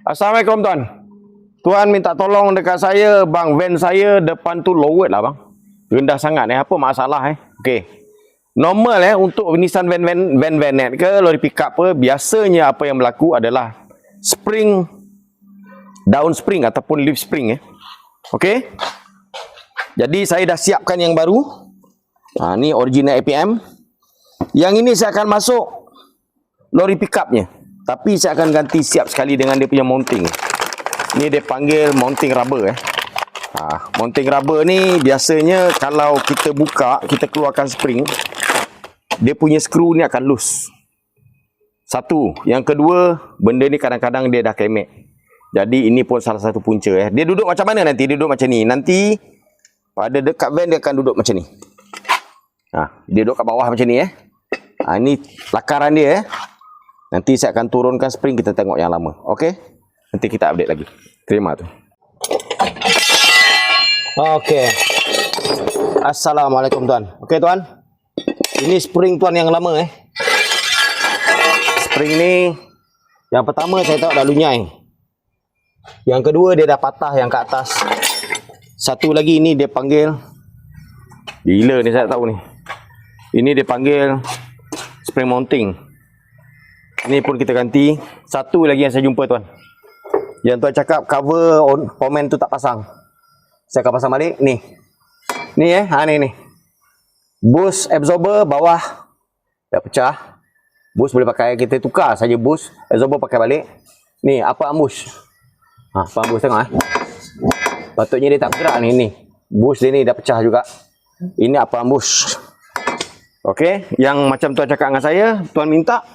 Assalamualaikum tuan. Tuan minta tolong dekat saya, bang, van saya depan tu lowered lah bang. Rendah sangat apa masalah Okey. Normal untuk Nissan van ke lori pickup biasanya apa yang berlaku adalah spring, down spring ataupun leaf spring Okey. Jadi saya dah siapkan yang baru. Ni original APM. Yang ini saya akan masuk lori pickupnya. Tapi saya akan ganti siap sekali dengan dia punya mounting. Ni dia panggil mounting rubber mounting rubber ni biasanya kalau kita buka, kita keluarkan spring, dia punya skru ni akan loose. Satu. Yang kedua, benda ni kadang-kadang dia dah kemek. Jadi ini pun salah satu punca Dia duduk macam mana nanti? Dia duduk macam ni. Nanti pada dekat van dia akan duduk macam ni. Dia duduk kat bawah macam ni Ini lakaran dia Nanti saya akan turunkan spring, kita tengok yang lama. Okey? Nanti kita update lagi. Terima tu. Okey. Assalamualaikum tuan. Okey tuan. Ini spring tuan yang lama Spring ni yang pertama saya tahu dah lunyai. Yang kedua dia dah patah yang kat atas. Satu lagi ini dia panggil, gila ni saya tahu ni. Ini dia panggil spring mounting. Ini pun kita ganti. Satu lagi yang saya jumpa tuan. Yang tuan cakap cover komen tu tak pasang. Saya akan pasang balik ni. Ni ni. Boost absorber bawah dah pecah. Boost boleh pakai, kita tukar saja boost. Absorber pakai balik. Ni apa ambush. Apa ambush tengok Patutnya dia tak bergerak ni. Boost dia ni dah pecah juga. Ini apa ambush. Okey, yang macam tuan cakap dengan saya, tuan minta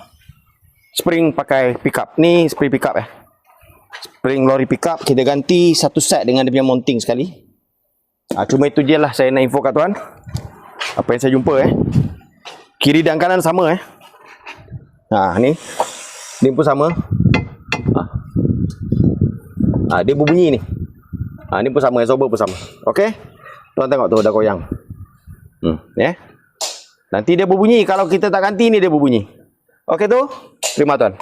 spring pakai pickup. Ni spring pickup Spring lori pickup kita ganti satu set dengan dia punya mounting sekali. Cuma itu je lah saya nak info kat tuan. Apa yang saya jumpa Kiri dan kanan sama ni. Ni pun sama. Dia berbunyi ni. Ni pun sama, absorber pun sama. Okey. Tuan tengok tu dah goyang. Nanti dia berbunyi, kalau kita tak ganti ni dia berbunyi. Okey tu. Terima tuan.